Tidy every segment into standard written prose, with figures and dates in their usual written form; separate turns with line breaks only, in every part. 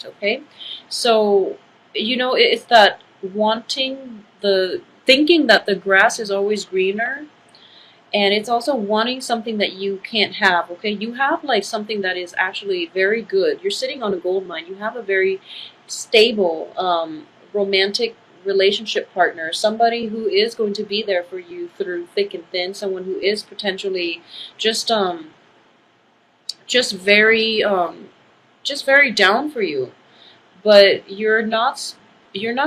Okay, so it's that thinking that the grass is always greener, and it's also wanting something that you can't have. Okay, you have like something that is actually very good. You're sitting on a gold mine. You have a very stable romantic relationship partner, somebody who is going to be there for you through thick and thin, someone who is potentially just um just very just very down for you, but you're not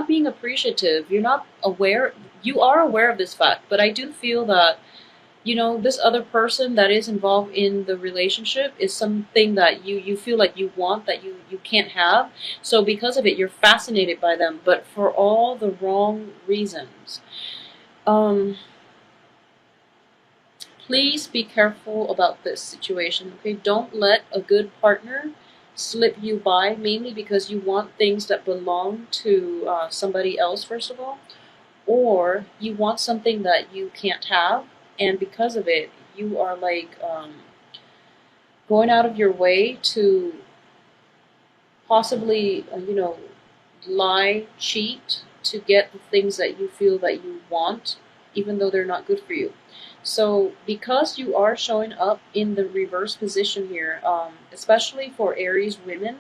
being appreciative. You're not aware. You are aware of this fact, but I do feel that this other person that is involved in the relationship is something that you feel like you want, that you can't have. So because of it, you're fascinated by them, but for all the wrong reasons. um Please be careful about this situation, okay? Don't let a good partner slip you by, mainly because you want things that belong to somebody else, first of all, or you want something that you can't have, and because of it, you are like going out of your way to possibly, lie, cheat to get the things that you feel that you want, even though they're not good for you. So, because you are showing up in the reverse position here, especially for Aries women,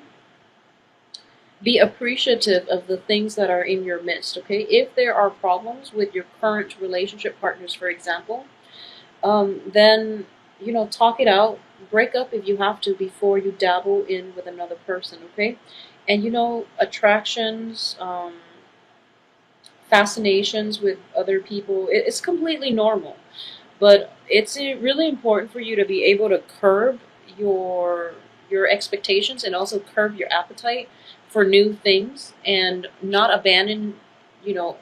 be appreciative of the things that are in your midst, okay? If there are problems with your current relationship partners, for example, then talk it out, break up if you have to before you dabble in with another person, okay? And attractions, fascinations with other people, it's completely normal, but it's really important for you to be able to curb your your expectations and also curb your appetite for new things and not abandon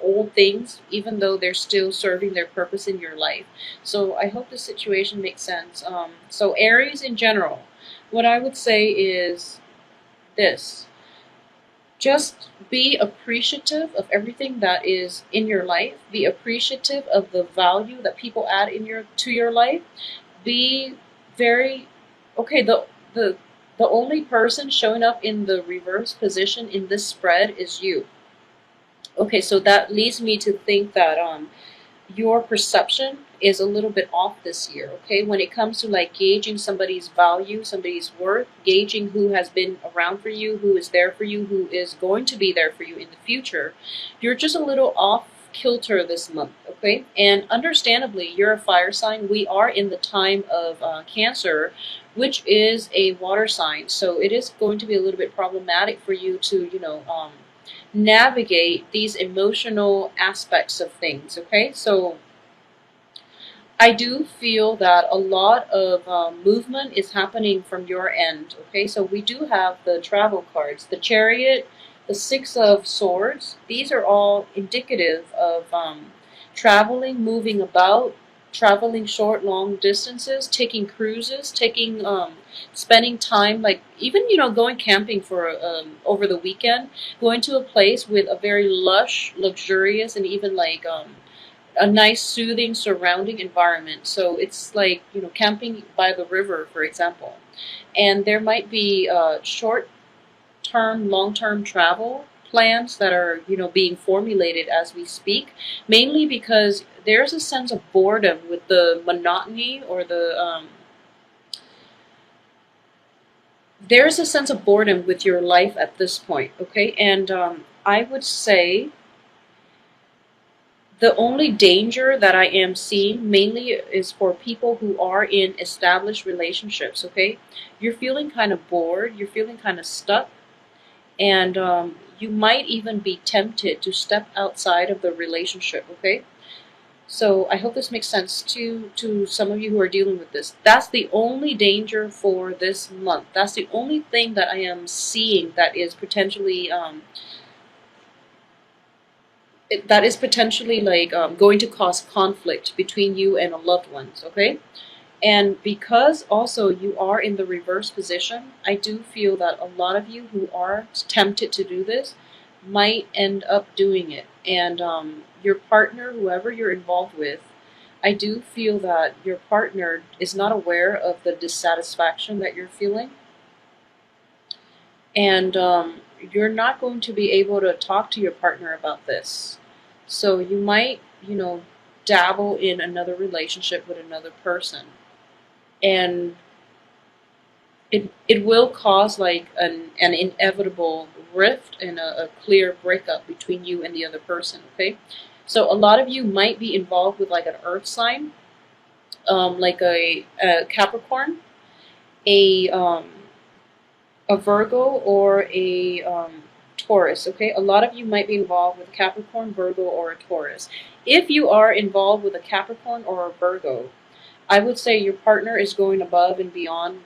old things, even though they're still serving their purpose in your life. So I hope this situation makes sense. So Aries in general, what I would say is this: just be appreciative of everything that is in your life. Be appreciative of the value that people add to your life. Be very okay. The only person showing up in the reverse position in this spread is you. Okay, so that leads me to think that your perception is a little bit off this year, okay? When it comes to like gauging somebody's value, somebody's worth, gauging who has been around for you, who is there for you, who is going to be there for you in the future, you're just a little off kilter this month, okay? And understandably, you're a fire sign. We are in the time of Cancer, which is a water sign. So it is going to be a little bit problematic for you to, navigate these emotional aspects of things, okay? So I do feel that a lot of movement is happening from your end, okay? So we do have the travel cards, the Chariot, the Six of Swords. These are all indicative of traveling, moving about, traveling short, long distances, taking cruises, spending time, like even, going camping for over the weekend, going to a place with a very lush, luxurious, and even like a nice, soothing, surrounding environment. So it's like, camping by the river, for example. And there might be short term, long term travel plans that are, being formulated as we speak, mainly because there's a sense of boredom with the monotony or there's a sense of boredom with your life at this point, okay? And I would say the only danger that I am seeing mainly is for people who are in established relationships, okay? You're feeling kind of bored, you're feeling kind of stuck, and you might even be tempted to step outside of the relationship, okay? So I hope this makes sense to some of you who are dealing with this. That's the only danger for this month. That's the only thing that I am seeing that is potentially like going to cause conflict between you and a loved ones, okay? And because also you are in the reverse position, I do feel that a lot of you who are tempted to do this might end up doing it. And your partner, whoever you're involved with, I do feel that your partner is not aware of the dissatisfaction that you're feeling, and you're not going to be able to talk to your partner about this. So you might, dabble in another relationship with another person. And it will cause like an inevitable rift and a clear breakup between you and the other person, okay? So a lot of you might be involved with like an earth sign, like a Capricorn, a um, a Virgo, or a Taurus. Okay, a lot of you might be involved with a Capricorn, Virgo, or a Taurus. If you are involved with a Capricorn or a Virgo, I would say your partner is going above and beyond,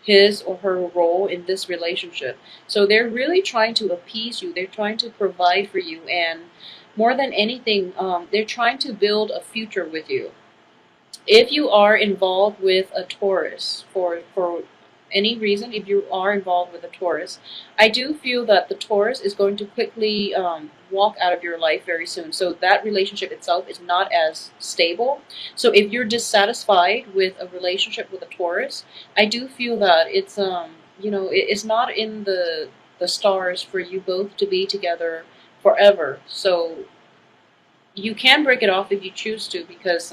his or her role in this relationship. So they're really trying to appease you. They're trying to provide for you, and more than anything, they're trying to build a future with you. If you are involved with a Taurus for any reason, if you are involved with a Taurus, I do feel that the Taurus is going to quickly walk out of your life very soon. So that relationship itself is not as stable. So if you're dissatisfied with a relationship with a Taurus, I do feel that it's not in the stars for you both to be together forever. So you can break it off if you choose to, because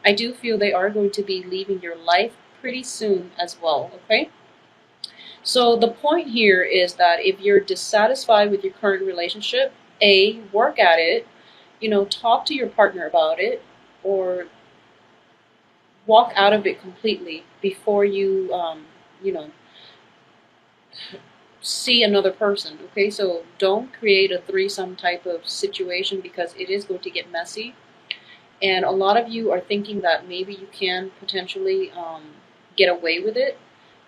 I do feel they are going to be leaving your life pretty soon as well, okay? So the point here is that if you're dissatisfied with your current relationship, A, work at it, talk to your partner about it, or walk out of it completely before you know, see another person, okay? So don't create a threesome type of situation, because it is going to get messy. And a lot of you are thinking that maybe you can potentially get away with it,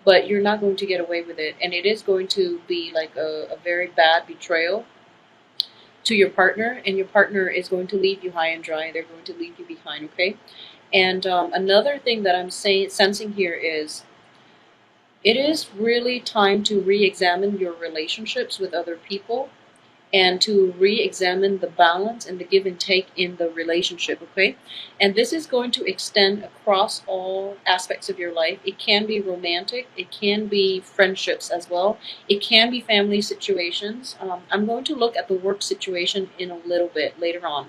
but you're not going to get away with it. And it is going to be like a very bad betrayal to your partner, and your partner is going to leave you high and dry. They're going to leave you behind, okay? And another thing that I'm sensing here is it is really time to re-examine your relationships with other people, and to re-examine the balance and the give and take in the relationship, okay? And this is going to extend across all aspects of your life. It can be romantic, it can be friendships as well, it can be family situations. I'm going to look at the work situation in a little bit later on.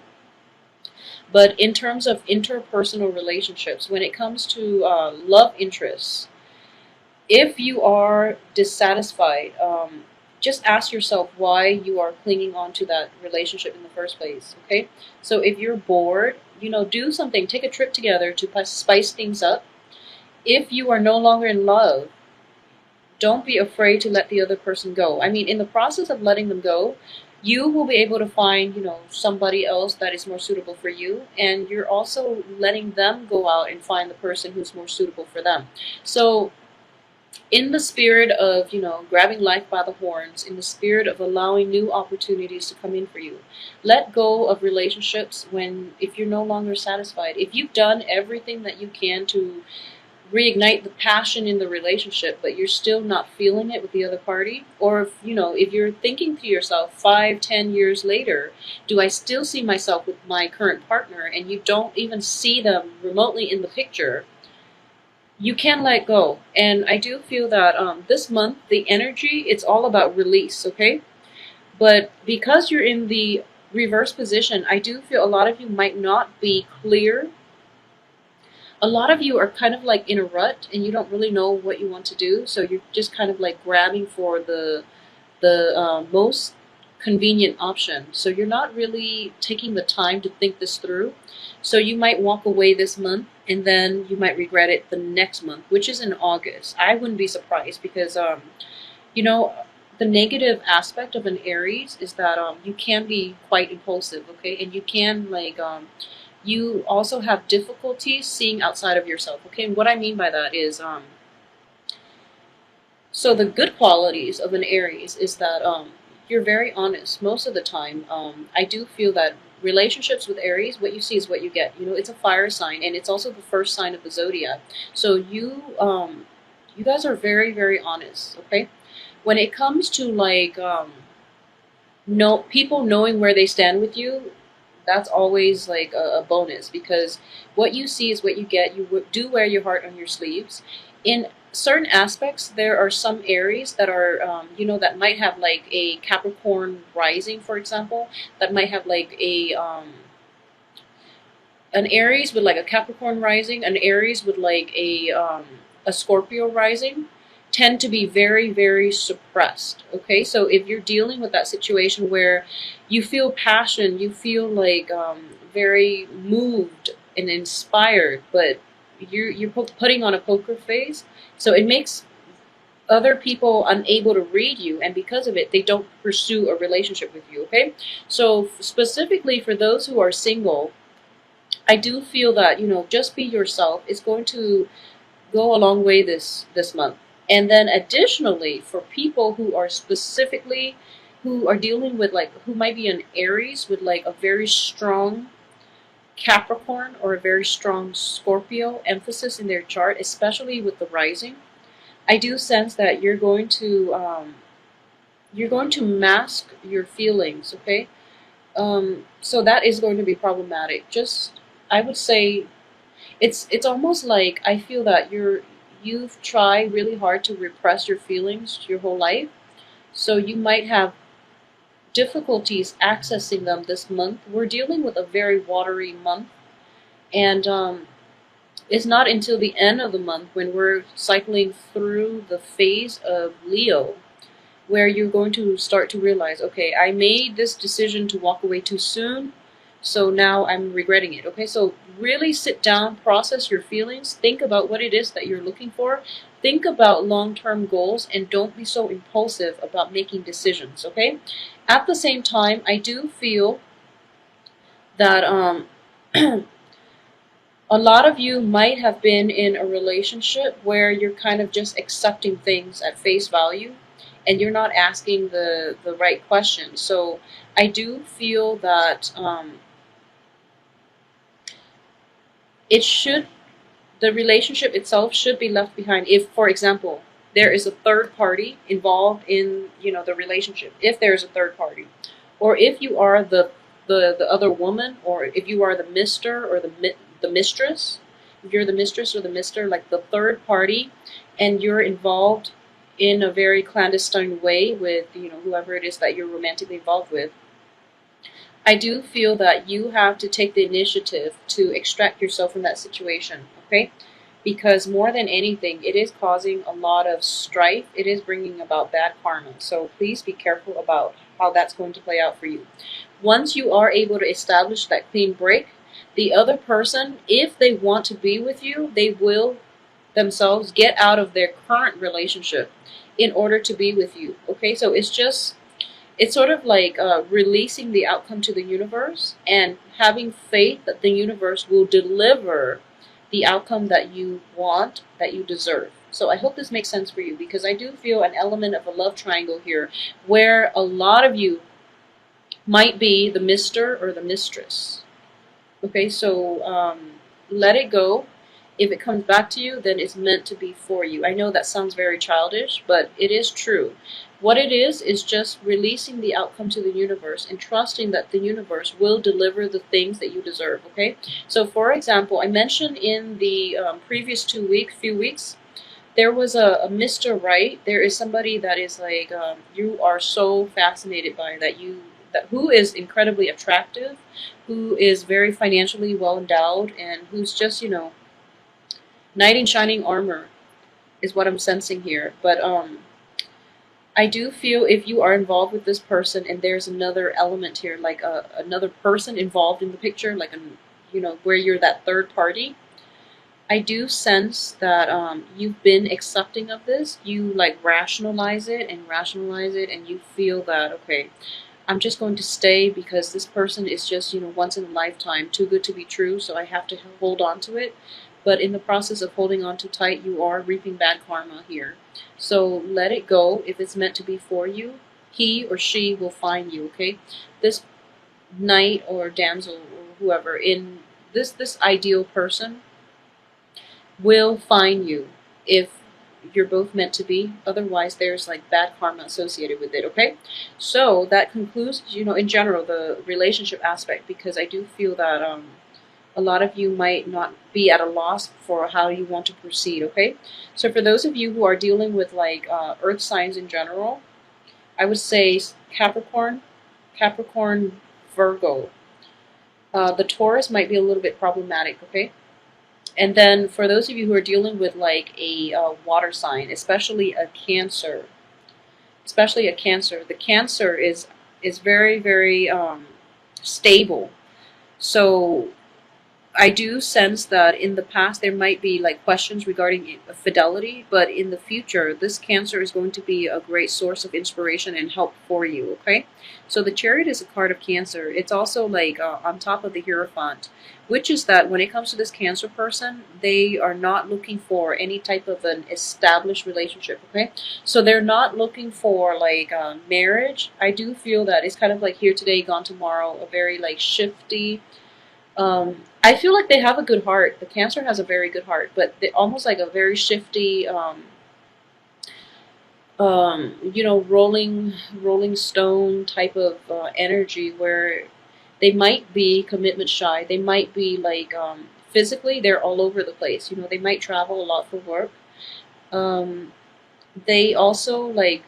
But in terms of interpersonal relationships, when it comes to love interests, if you are dissatisfied, just ask yourself why you are clinging on to that relationship in the first place, okay? So if you're bored, do something. Take a trip together to spice things up. If you are no longer in love, don't be afraid to let the other person go. I mean, in the process of letting them go, you will be able to find, somebody else that is more suitable for you, and you're also letting them go out and find the person who's more suitable for them. So in the spirit of grabbing life by the horns, in the spirit of allowing new opportunities to come in for you, let go of relationships if you're no longer satisfied. If you've done everything that you can to reignite the passion in the relationship, but you're still not feeling it with the other party, or if you're thinking to yourself 5-10 years later, do I still see myself with my current partner, and you don't even see them remotely in the picture, you can let go. And I do feel that this month, the energy, it's all about release, okay? But because you're in the reverse position, I do feel a lot of you might not be clear. A lot of you are kind of like in a rut, and you don't really know what you want to do. So you're just kind of like grabbing for the most convenient option. So you're not really taking the time to think this through. So you might walk away this month, and then you might regret it the next month, which is in August. I wouldn't be surprised, because you know the negative aspect of an Aries is that you can be quite impulsive, okay? And you can you also have difficulty seeing outside of yourself, okay? And what I mean by that is so the good qualities of an Aries is that you're very honest most of the time. I do feel that relationships with Aries, what you see is what you get. It's a fire sign, and it's also the first sign of the zodiac. So you guys are very, very honest, okay? When it comes to like no people knowing where they stand with you, that's always like a bonus, because what you see is what you get. You do wear your heart on your sleeves, In certain aspects, there are some Aries that are, that might have like a Capricorn rising, for example, that might have like an Aries with like a Capricorn rising, an Aries with like a Scorpio rising, tend to be very, very suppressed. Okay, so if you're dealing with that situation where you feel passion, you feel like very moved and inspired, but you're putting on a poker face, so it makes other people unable to read you, and because of it, they don't pursue a relationship with you. Okay, so specifically for those who are single, I do feel that just be yourself is going to go a long way this month. And then additionally, for people who are specifically who are dealing with like who might be an Aries with like a very strong Capricorn or a very strong Scorpio emphasis in their chart, especially with the rising, I do sense that you're going to mask your feelings. Okay, so that is going to be problematic. Just I would say it's almost like I feel that you've tried really hard to repress your feelings your whole life, so you might have difficulties accessing them this month. We're dealing with a very watery month, and it's not until the end of the month when we're cycling through the phase of Leo where you're going to start to realize, okay, I made this decision to walk away too soon, so now I'm regretting it. Okay, so really sit down, process your feelings, think about what it is that you're looking for, think about long-term goals, and don't be so impulsive about making decisions. Okay, at the same time, I do feel that a lot of you might have been in a relationship where you're kind of just accepting things at face value and you're not asking the right questions. So I do feel that it should the relationship itself should be left behind if, for example, there is a third party involved in the relationship. If there's a third party, or if you are the other woman, or if you are the mister or the mistress, if you're the mistress or the mister, like the third party, and you're involved in a very clandestine way with whoever it is that you're romantically involved with, I do feel that you have to take the initiative to extract yourself from that situation, okay? Because more than anything, it is causing a lot of strife. It is bringing about bad karma. So please be careful about how that's going to play out for you. Once you are able to establish that clean break, the other person, if they want to be with you, they will themselves get out of their current relationship in order to be with you, okay? So it's sort of like releasing the outcome to the universe and having faith that the universe will deliver the outcome that you want, that you deserve. So I hope this makes sense for you, because I do feel an element of a love triangle here where a lot of you might be the mister or the mistress. Okay, so let it go. If it comes back to you, then it's meant to be for you. I know that sounds very childish, but it is true. What it is just releasing the outcome to the universe and trusting that the universe will deliver the things that you deserve, okay? So, for example, I mentioned in the previous few weeks, there was a Mr. Right. There is somebody that is like you are so fascinated by that who is incredibly attractive, who is very financially well endowed, and who's just knight in shining armor is what I'm sensing here. But I do feel if you are involved with this person and there's another element here, like another person involved in the picture, like where you're that third party, I do sense that you've been accepting of this. You like rationalize it and rationalize it, and you feel that, okay, I'm just going to stay because this person is just once in a lifetime, too good to be true. So I have to hold on to it. But in the process of holding on too tight, you are reaping bad karma here. So let it go. If it's meant to be for you, he or she will find you. Okay, this knight or damsel or whoever in this ideal person will find you if you're both meant to be. Otherwise, there's like bad karma associated with it. Okay, so that concludes in general the relationship aspect, because I do feel that A lot of you might not be at a loss for how you want to proceed, okay? So for those of you who are dealing with like earth signs in general, I would say Capricorn, Capricorn, Virgo. The Taurus might be a little bit problematic, okay? And then for those of you who are dealing with like a water sign, especially a Cancer, the Cancer is very, very stable. So I do sense that in the past there might be like questions regarding fidelity, but in the future, this Cancer is going to be a great source of inspiration and help for you, okay? So the Chariot is a card of Cancer. It's also like on top of the Hierophant, which is that when it comes to this Cancer person, they are not looking for any type of an established relationship, okay? So they're not looking for like marriage. I do feel that it's kind of like here today, gone tomorrow, a very like shifty, I feel like they have a good heart. The Cancer has a very good heart, but they almost like a very shifty, rolling stone type of energy where they might be commitment shy. They might be like physically, they're all over the place. They might travel a lot for work. Um, they also like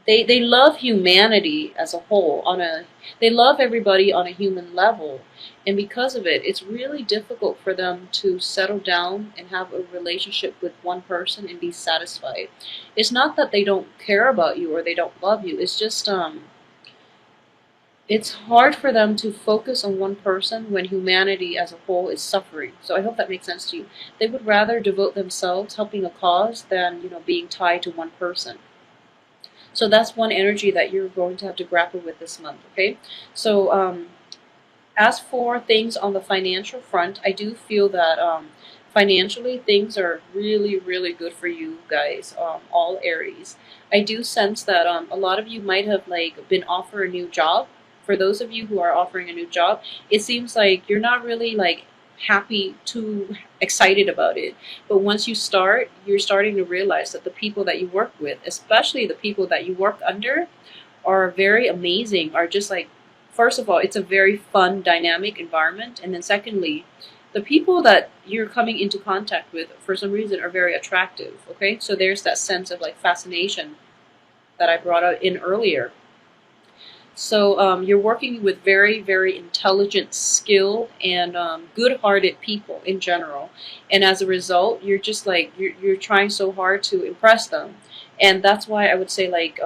they love humanity as a whole they love everybody on a human level, and because of it, it's really difficult for them to settle down and have a relationship with one person and be satisfied. It's not that they don't care about you or they don't love you, it's just it's hard for them to focus on one person when humanity as a whole is suffering. So I hope that makes sense to you. They would rather devote themselves helping a cause than being tied to one person. So that's one energy that you're going to have to grapple with this month, okay? So as for things on the financial front, I do feel that financially things are really, really good for you guys, all Aries. I do sense that a lot of you might have like been offered a new job. For those of you who are offering a new job, it seems like you're not really like too excited about it. But once you start, you're starting to realize that the people that you work with, especially the people that you work under, are very amazing, are just like, first of all, it's a very fun, dynamic environment. And then secondly, the people that you're coming into contact with, for some reason, are very attractive, okay? So there's that sense of like fascination that I brought out in earlier. So you're working with very, very intelligent, skilled, and good-hearted people in general. And as a result, you're just like, you're trying so hard to impress them. And that's why I would say like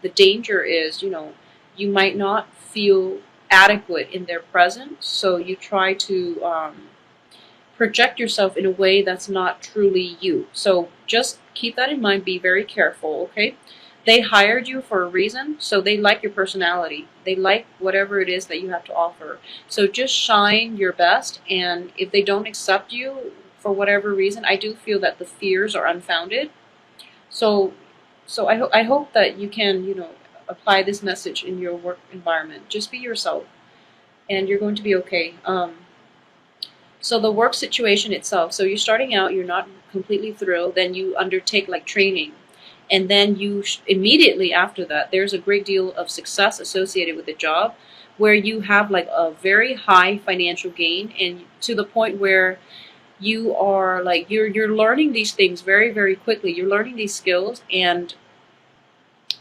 the danger is, you might not feel adequate in their presence. So you try to project yourself in a way that's not truly you. So just keep that in mind. Be very careful, okay? They hired you for a reason, so they like your personality. They like whatever it is that you have to offer. So just shine your best, and if they don't accept you for whatever reason, I do feel that the fears are unfounded. So, I hope that you can, apply this message in your work environment. Just be yourself, and you're going to be okay. So the work situation itself, so you're starting out, you're not completely thrilled, then you undertake like training. And then immediately after that, there's a great deal of success associated with the job where you have like a very high financial gain, and to the point where you are like, you're learning these things very, very quickly. You're learning these skills, and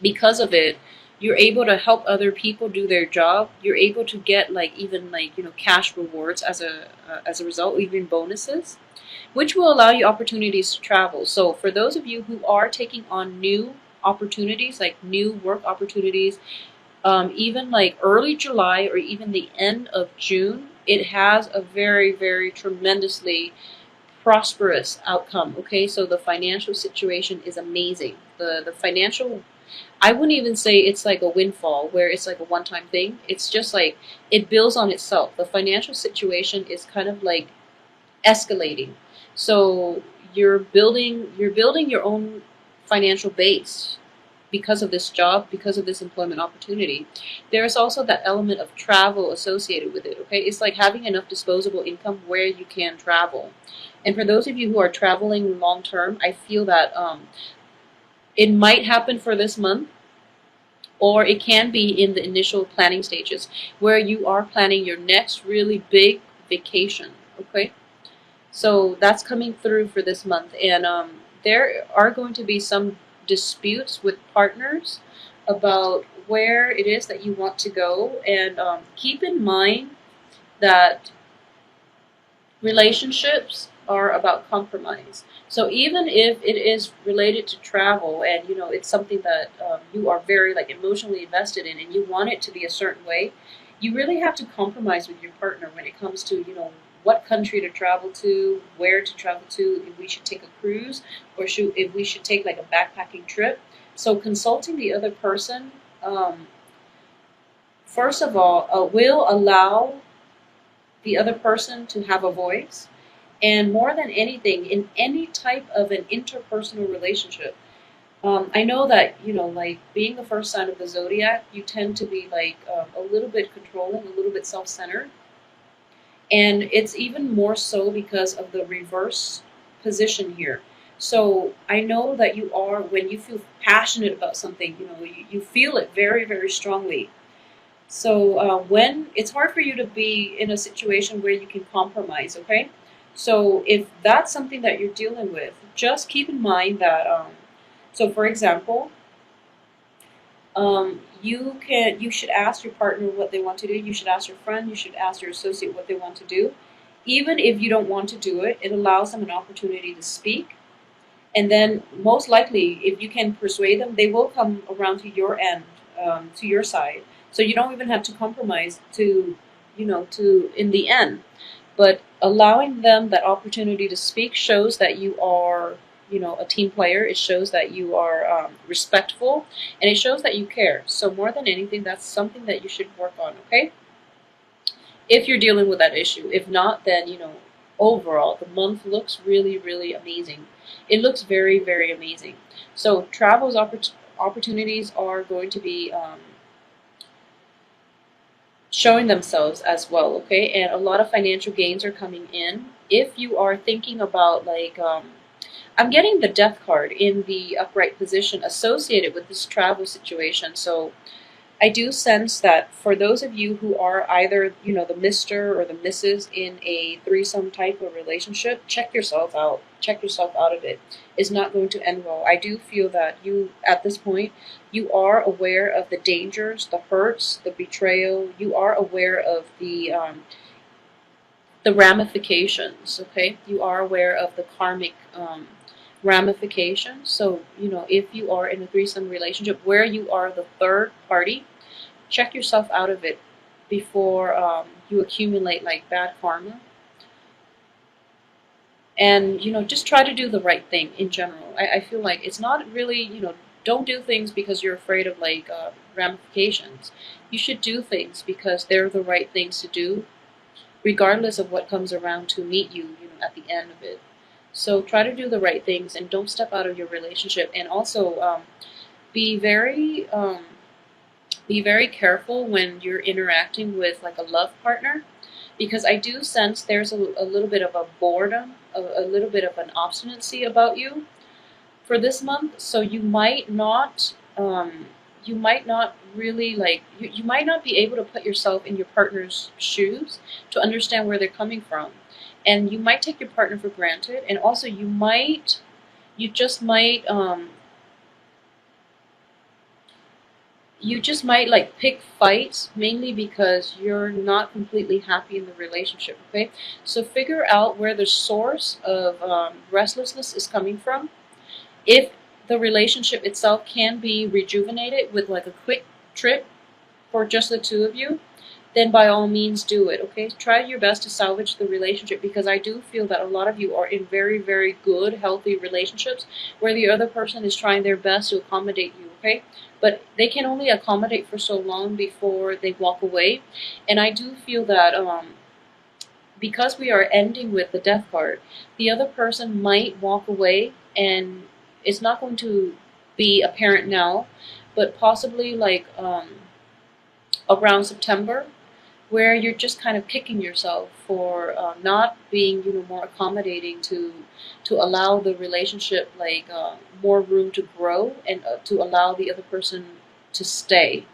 because of it, you're able to help other people do their job. You're able to get like even like cash rewards as a result, even bonuses, which will allow you opportunities to travel. So for those of you who are taking on new opportunities, like new work opportunities, even like early July or even the end of June, it has a very, very tremendously prosperous outcome. Okay, so the financial situation is amazing. The financial, I wouldn't even say it's like a windfall where it's like a one-time thing. It's just like it builds on itself. The financial situation is kind of like escalating. So you're building your own financial base because of this job, because of this employment opportunity. There's also that element of travel associated with it. Okay, it's like having enough disposable income where you can travel. And for those of you who are traveling long term, I feel that it might happen for this month, or it can be in the initial planning stages where you are planning your next really big vacation. Okay, so that's coming through for this month, and there are going to be some disputes with partners about where it is that you want to go, and keep in mind that relationships are about compromise. So even if it is related to travel, and it's something that you are very like emotionally invested in, and you want it to be a certain way, you really have to compromise with your partner when it comes to what country to travel to, where to travel to, if we should take a cruise, or if we should take like a backpacking trip. So consulting the other person, um, first of all, will allow the other person to have a voice. And more than anything, in any type of an interpersonal relationship, I know that, like being the first sign of the zodiac, you tend to be like a little bit controlling, a little bit self centered. And it's even more so because of the reverse position here. So I know that you are, when you feel passionate about something, you feel it very, very strongly. So when it's hard for you to be in a situation where you can compromise, okay? So if that's something that you're dealing with, just keep in mind that. So for example, you should ask your partner what they want to do. You should ask your friend. You should ask your associate what they want to do. Even if you don't want to do it, it allows them an opportunity to speak. And then most likely, if you can persuade them, they will come around to your end, to your side. So you don't even have to compromise to in the end. But allowing them that opportunity to speak shows that you are, a team player. It shows that you are respectful, and it shows that you care. So more than anything, that's something that you should work on. Okay, if you're dealing with that issue. If not, then overall the month looks really, really amazing. It looks very, very amazing. So travels opportunities are going to be showing themselves as well. Okay, and a lot of financial gains are coming in. If you are thinking about like I'm getting the death card in the upright position associated with this travel situation. So I do sense that for those of you who are either, the Mr. or the Mrs. in a threesome type of relationship, check yourself out. Check yourself out of it. It's not going to end well. I do feel that you, at this point, you are aware of the dangers, the hurts, the betrayal. You are aware of the ramifications. Okay, you are aware of the karmic ramifications. So if you are in a threesome relationship where you are the third party, check yourself out of it before you accumulate like bad karma. And just try to do the right thing in general. I feel like it's not really, don't do things because you're afraid of like ramifications. You should do things because they're the right things to do, regardless of what comes around to meet you, at the end of it. So try to do the right things and don't step out of your relationship. And also be very be very careful when you're interacting with like a love partner, because I do sense there's a little bit of a boredom, a little bit of an obstinacy about you for this month. So you might not really like you might not be able to put yourself in your partner's shoes to understand where they're coming from, and you might take your partner for granted. And also you just might you just might like pick fights mainly because you're not completely happy in the relationship. Okay, so figure out where the source of restlessness is coming from. If the relationship itself can be rejuvenated with like a quick trip for just the two of you, then by all means do it. Okay, try your best to salvage the relationship, because I do feel that a lot of you are in very, very good, healthy relationships where the other person is trying their best to accommodate you. Okay, but they can only accommodate for so long before they walk away. And I do feel that because we are ending with the death card, the other person might walk away, and it's not going to be apparent now, but possibly like around September, where you're just kind of kicking yourself for not being more accommodating to allow the relationship like more room to grow, and to allow the other person to stay.